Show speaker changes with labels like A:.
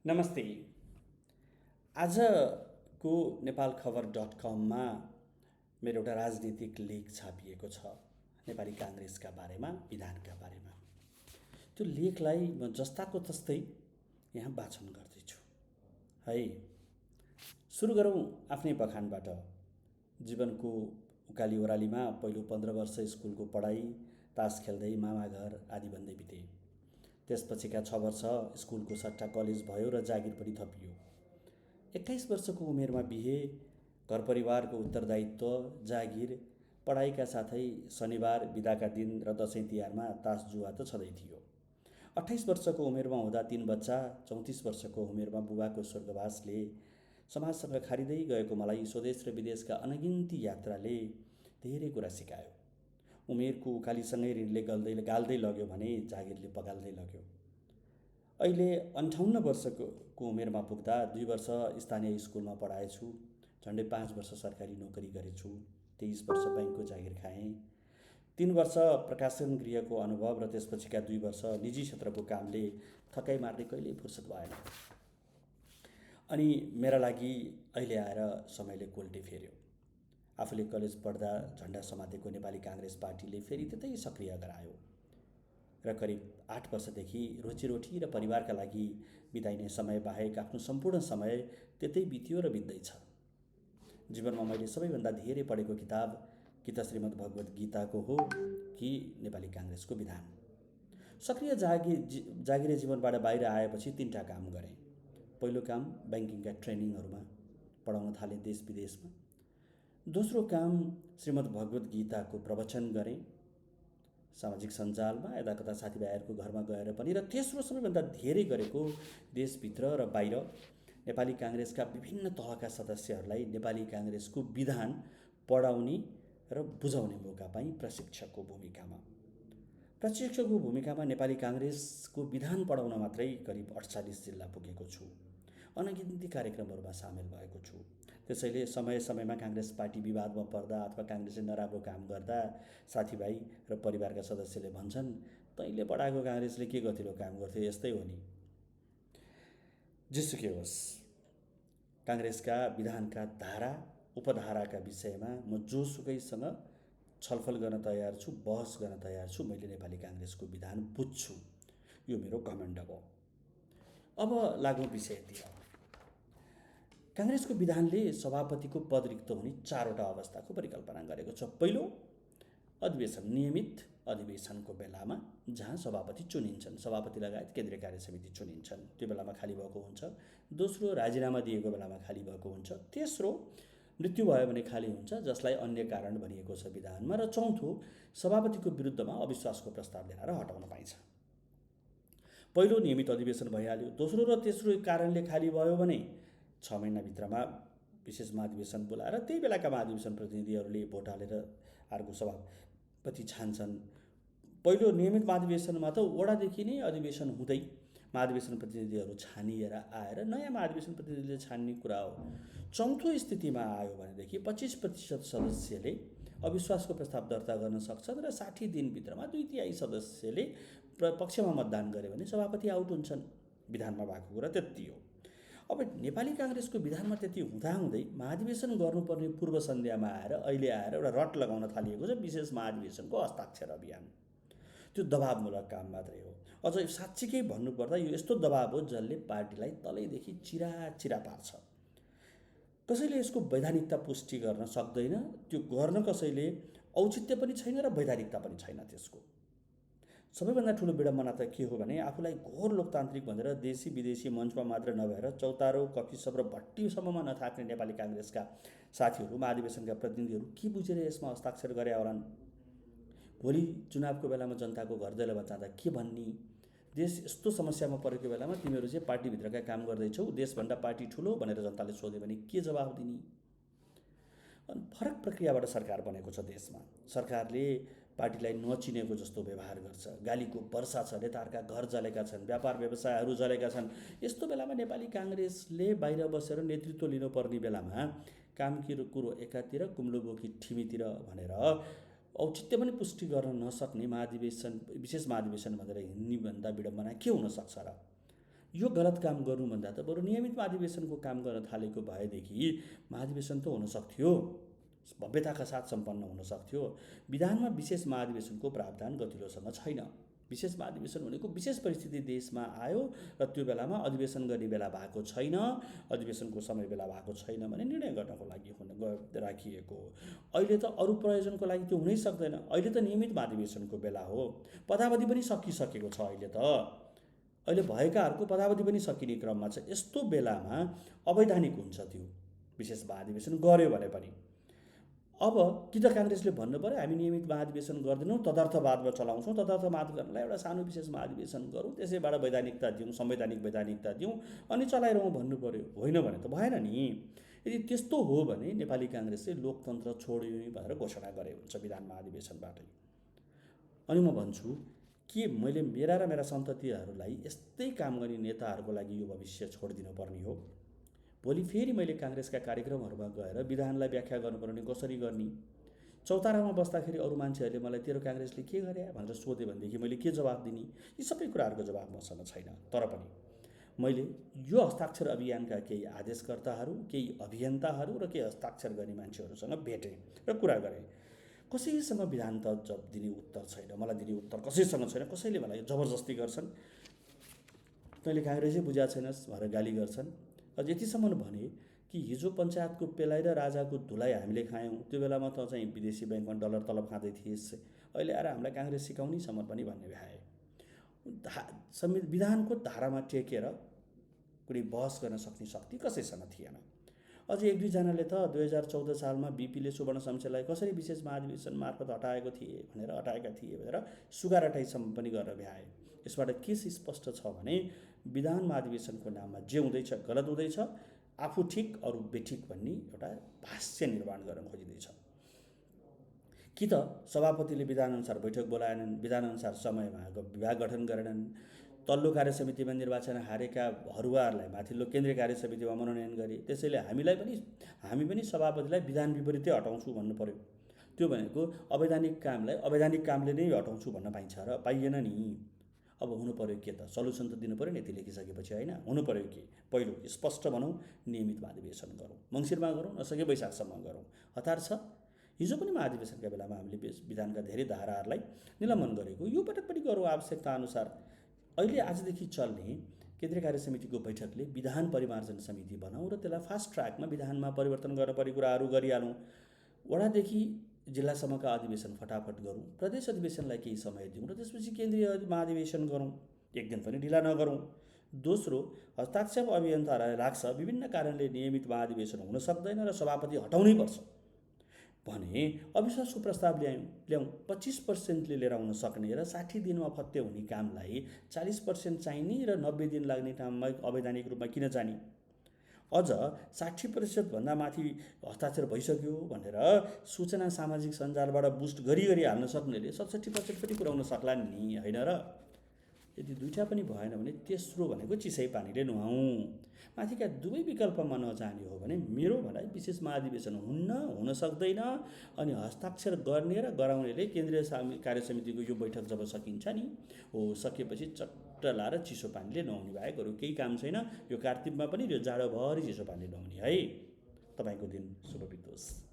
A: नमस्ते। आजको नेपालखबर.com मेरो एउटा राजनीतिक लेख छापिएको छ नेपाली काङ्ग्रेसका बारेमा, विधानका बारेमा। त्यो लेखलाई म जस्ताको तस्तै यहाँ वाचन गर्दैछु है। सुरु गरौँ आफ्नै बखानबाट। जीवनको उकाली ओह्रालीमा पहिलो 15 वर्ष स्कुलको पढाइ, तास खेल्दै, मामा घर आदि भन्दै बिते। त्यसपछिका 6 वर्ष स्कुलको सट्टा कलेज भयो र जागिर पनि थपियो। 21 वर्षको उमेरमा बिहे, घर परिवारको उत्तरदायित्व, जागिर, पढाइका साथै शनिबार, बिदाका दिन र दसैँ तिहारमा तास जुवा त छँदै थियो। 28 वर्षको उमेरमा हुँदा 3 बच्चा, 34 वर्षको उमेरमा बुबाको स्वर्गवासले समाजसँग खारिँदै गएको मलाई स्वदेश र विदेशका अनगिन्ती यात्राले धेरै कुरा सिकायो। उमेरको उकालीसँगै ऋणले गाल्दै लग्यो भने जागिरले पगाल्दै लग्यो। अहिले 58 वर्षको उमेरमा पुग्दा 2 वर्ष स्थानीय स्कुलमा पढाएछु, झन्डै 5 वर्ष सरकारी नोकरी गरेछु, 23 वर्ष बैंकको जागिर खाएँ, 3 वर्ष प्रकाशन गृहको अनुभव र त्यसपछिका 2 वर्ष निजी क्षेत्रको कामले थकाइ मार्दै कहिल्यै फुर्सद भएन। अनि मेरा लागि अहिले आएर समयले कोल्टे फेर्यो। आफूले कलेज पढ्दा झन्डा समातेको नेपाली काङ्ग्रेस पार्टीले फेरि त्यतै सक्रिय गरायो र करिब 8 वर्षदेखि रोजीरोटी र परिवारका लागि बिताइने समय बाहेक आफ्नो सम्पूर्ण समय त्यतै बित्यो र बित्दैछ। जीवनमा मैले सबैभन्दा धेरै पढेको किताब कि त श्रीमद् भगवत गीताको हो कि नेपाली काङ्ग्रेसको विधान। सक्रिय जागिरे जीवनबाट बाहिर आएपछि 3टा काम गरेँ। पहिलो काम ब्याङ्किङका ट्रेनिङहरूमा पढाउन थालेँ देश विदेशमा। दोस्रो काम श्रीमद् भगवत गीताको प्रवचन गरेँ सामाजिक सञ्जालमा, यदाकदा साथीभाइहरूको घरमा गएर पनि। र तेस्रो सबैभन्दा धेरै गरेको देशभित्र र बाहिर नेपाली काङ्ग्रेसका विभिन्न तहका सदस्यहरूलाई नेपाली काङ्ग्रेसको विधान पढाउने र बुझाउने मौका पाएँ प्रशिक्षकको भूमिकामा। प्रशिक्षकको भूमिकामा नेपाली काङ्ग्रेसको विधान पढाउन मात्रै करिब 48 जिल्ला पुगेको छु। अनगिन्ती कार्यक्रमहरूमा सामेल भएको छु। त्यसैले समय समयमा काङ्ग्रेस पार्टी विवादमा पर्दा अथवा काङ्ग्रेसले नराम्रो काम गर्दा साथीभाइ र परिवारका सदस्यले भन्छन्, तैँले पढाएको काङ्ग्रेसले के गतिलो काम गर्थ्यो, यस्तै हो नि। जेसुकै होस्, काङ्ग्रेसका विधानका धारा उपधाराका विषयमा म जोसुकैसँग छलफल गर्न तयार छु, बहस गर्न तयार छु। मैले नेपाली काङ्ग्रेसको विधान बुझ्छु, यो मेरो घमण्ड हो। अब लागौँ विषयतिर। काङ्ग्रेसको विधानले सभापतिको पद रिक्त हुने 4वटा अवस्थाको परिकल्पना गरेको छ। पहिलो, अधिवेशन, नियमित अधिवेशनको बेलामा जहाँ सभापति चुनिन्छन्, सभापति लगायत केन्द्रीय कार्य समिति चुनिन्छन्, त्यो बेलामा खाली भएको हुन्छ। दोस्रो, राजीनामा दिएको बेलामा खाली भएको हुन्छ। तेस्रो, मृत्यु भयो भने खाली हुन्छ, जसलाई अन्य कारण भनिएको छ विधानमा। र चौथो, सभापतिको विरुद्धमा अविश्वासको प्रस्ताव लिएर हटाउन पाइन्छ। पहिलो नियमित अधिवेशन भइहाल्यो। दोस्रो र तेस्रो कारणले खाली भयो भने 6 महिनाभित्रमा विशेष महाधिवेशन बोलाएर त्यही बेलाका महाधिवेशन प्रतिनिधिहरूले भोट हालेर अर्को सभापति छान्छन्। पहिलो नियमित महाधिवेशनमा त वडादेखि नै अधिवेशन हुँदै महाधिवेशन प्रतिनिधिहरू छानिएर आएर नयाँ महाधिवेशन प्रतिनिधिले छान्ने कुरा हो। चौथो स्थितिमा आयो भनेदेखि 25% सदस्यले अविश्वासको प्रस्ताव दर्ता गर्न सक्छन् र 60 दिनभित्रमा 2/3 सदस्यले पक्षमा मतदान गरे भने सभापति आउट हुन्छन्। विधानमा भएको कुरा त्यति हो। अब नेपाली काङ्ग्रेसको विधानमा त्यति हुँदाहुँदै महाधिवेशन गर्नुपर्ने पूर्व सन्ध्यामा अहिले आएर एउटा रट लगाउन थालिएको छ विशेष महाधिवेशनको हस्ताक्षर अभियान। त्यो दबावमूलक काम मात्रै हो। अझ साँच्चीकै भन्नुपर्दा यो यस्तो दबाव हो जसले पार्टीलाई तलैदेखि चिरा पार्छ। कसैले यसको वैधानिकता पुष्टि गर्न सक्दैन, त्यो गर्न कसैले औचित्य पनि छैन र वैधानिकता पनि छैन त्यसको। सबैभन्दा ठुलो विडम्बना त के हो भने आफूलाई घोर लोकतान्त्रिक भनेर देशी विदेशी मञ्चमा मात्र नभएर चौतारो, कफी सप र भट्टीसम्ममा नथाक्ने नेपाली काङ्ग्रेसका साथीहरू, महाधिवेशनका प्रतिनिधिहरू के बुझेर यसमा हस्ताक्षर गरे होलान्? भोलि चुनावको बेलामा जनताको घर दैलोमा जाँदा के भन्ने? देश यस्तो समस्यामा परेको बेलामा तिमीहरू चाहिँ पार्टीभित्रका काम गर्दैछौ, देशभन्दा पार्टी ठुलो भनेर जनताले सोध्यो भने के जवाफ दिने? अनि फरक प्रक्रियाबाट सरकार बनेको छ देशमा। सरकारले पार्टीलाई नचिनेको जस्तो व्यवहार गर्छ, गालीको वर्षा छ, नेताहरूका घर जलेका छन्, व्यापार व्यवसायहरू जलेका छन्। यस्तो बेलामा नेपाली काङ्ग्रेसले बाहिर बसेर नेतृत्व लिनुपर्ने बेलामा कामको कुरो एकातिर, कुम्लो बोकी ठिमीतिर भनेर औचित्य पनि पुष्टि गर्न नसक्ने महाधिवेशन, विशेष महाधिवेशन भनेर हिँड्ने भन्दा विडम्बना के हुन सक्छ र? यो गलत काम गर्नुभन्दा त बरु नियमित महाधिवेशनको काम गर्न थालेको भएदेखि महाधिवेशन त हुन सक्थ्यो, भव्यताका साथ सम्पन्न हुन सक्थ्यो। विधानमा विशेष महाधिवेशनको प्रावधान गतिलोसँग छैन। विशेष महाधिवेशन भनेको विशेष परिस्थिति देशमा आयो र त्यो बेलामा अधिवेशन गर्ने बेला भएको छैन, अधिवेशनको समय बेला भएको छैन भने निर्णय गर्नको लागि राखिएको। अहिले त अरू प्रयोजनको लागि त्यो हुनै सक्दैन। अहिले त नियमित महाधिवेशनको बेला हो, पदावधि पनि सकिसकेको छ। अहिले भएकाहरूको पदावधि पनि सकिने क्रममा छ। यस्तो बेलामा अवैधानिक हुन्छ त्यो विशेष महाधिवेशन गर्यो भने पनि। अब कि त काङ्ग्रेसले भन्नु पऱ्यो हामी नियमित महाधिवेशन गर्दैनौँ, तदर्थवादमा चलाउँछौँ, तदर्थवाद गर्नलाई एउटा सानो विशेष महाधिवेशन गरौँ, त्यसैबाट वैधानिकता दिउँ, संवैधानिक वैधानिकता दिउँ अनि चलाइरहँ भन्नु पऱ्यो। होइन भने त भएन नि। यदि त्यस्तो हो भने नेपाली काङ्ग्रेसले लोकतन्त्र छोड्यो भनेर घोषणा गरे हुन्छ विधान महाधिवेशनबाटै। अनि म भन्छु के मैले मेरा र मेरा सन्ततिहरूलाई यस्तै काम गर्ने नेताहरूको लागि यो भविष्य छोडिदिनु पर्ने हो? भोलि फेरि मैले काङ्ग्रेसका कार्यक्रमहरूमा गएर विधानलाई व्याख्या गर्नुपर्ने कसरी गर्ने? चौतारामा बस्दाखेरि अरू मान्छेहरूले मलाई तेरो काङ्ग्रेसले के गरे भनेर सोध्यो भनेदेखि मैले के जवाब दिने? यी सबै कुराहरूको जवाब मसँग छैन। तर पनि मैले यो हस्ताक्षर अभियानका केही आदेशकर्ताहरू, केही अभियन्ताहरू र केही हस्ताक्षर गर्ने मान्छेहरूसँग भेटेँ र कुरा गरेँ। कसैसँग विधान त दिने उत्तर छैन, मलाई दिने उत्तर कसैसँग छैन। कसैले मलाई जबरजस्ती गर्छन्, तैँले काङ्ग्रेसै बुझाएको छैनस् भनेर गाली गर्छन्। अझ यतिसम्म भने कि हिजो पञ्चायतको पेलाइ र राजाको धुलाइ हामीले खायौँ, त्यो बेलामा त चाहिँ विदेशी ब्याङ्कमा डलर तलब खाँदै थिएस्, अहिले आएर हामीलाई काङ्ग्रेस सिकाउनेसम्म पनि भन्ने भ्याए। विधानको धारामा टेकेर कुनै बहस गर्न सक्ने शक्ति कसैसँग थिएन। अझ एक दुईजनाले त 2014 सालमा बिपीले सुवर्ण शमशेरलाई कसरी विशेष महाधिवेशन मार्फत हटाएका थिए भनेर सुगारटाइसम्म पनि गर्न भ्याए। यसबाट के स्पष्ट छ भने विधान महाधिवेशनको नाममा जे हुँदैछ गलत हुँदैछ, आफू ठिक अरू बेठिक भन्ने एउटा भाष्य निर्माण गर्न खोजिँदैछ। कि त सभापतिले विधानअनुसार बैठक बोलाएनन्, विधानअनुसार समयमा विभाग गठन गरेनन्, तल्लो कार्य समितिमा निर्वाचन हारेका हरुवाहरूलाई माथिल्लो केन्द्रीय कार्य समितिमा मनोनयन गरे। त्यसैले हामी पनि सभापतिलाई विधान विपरीतै हटाउँछु भन्नु पर्यो। त्यो भनेको अवैधानिक कामलाई अवैधानिक कामले नै हटाउँछु भन्न पाइन्छ र? पाइएन नि। अब हुनु पर्यो के त? सल्युसन त दिनु पर्यो नि यति लेखिसकेपछि, होइन? हुनु पर्यो के? पहिलो स्पष्ट भनौँ, नियमित महाधिवेशन गरौँ, मङ्सिरमा गरौँ, नसके वैशाखसम्म गरौँ। हतार छ। हिजो पनि महाधिवेशनका बेलामा हामीले विधानका धेरै धाराहरूलाई निलम्बन गरेको, यो पटक पनि गरौँ आवश्यकता अनुसार। अहिले आजदेखि चल्ने केन्द्रीय कार्य समितिको बैठकले विधान परिमार्जन समिति बनाऊ र त्यसलाई फास्ट ट्र्याकमा विधानमा परिवर्तन गर्न पर्ने कुराहरू गरिहालौँ। वडादेखि जिल्लासम्मका अधिवेशन फटाफट गरौँ, प्रदेश अधिवेशनलाई केही समय दिउँ र त्यसपछि केन्द्रीय महाधिवेशन गरौँ, एक दिन पनि ढिला नगरौँ। दोस्रो, हस्ताक्षर अभियन्तालाई लाग्छ विभिन्न कारणले नियमित महाधिवेशन हुन सक्दैन र सभापति हटाउनै पर्छ भने अविश्वासको प्रस्ताव ल्याउँ। 25%ले लिएर आउन सक्ने र 60 दिनमा फत्ते हुने कामलाई 40% चाहिने र 90 दिन लाग्ने काममा अवैधानिक रूपमा किन जाने? अझ 60% भन्दा माथि हस्ताक्षर भइसक्यो भनेर सूचना सामाजिक सञ्जालबाट बुस्ट गरी हाल्न सक्नेले 67% पनि पुर्याउन सक्ला नि, होइन र? यदि दुईटा पनि भएन भने तेस्रो भनेको चिसै पानीले नुहाउँ। माथिका दुवै विकल्पमा नजाने हो भने मेरो भनाइ विशेष महाधिवेशन हुन सक्दैन। अनि हस्ताक्षर गर्ने र गराउनेले केन्द्रीय कार्य समितिको यो बैठक जब सकिन्छ नि, सकेपछि चट्ट लाएर चिसो पानीले नुहाउने बाहेक अरू केही काम छैन। यो कार्तिकमा पनि यो जाडोभरि चिसो पानीले नुहाउने है। तपाईँको दिन शुभ बितोस्।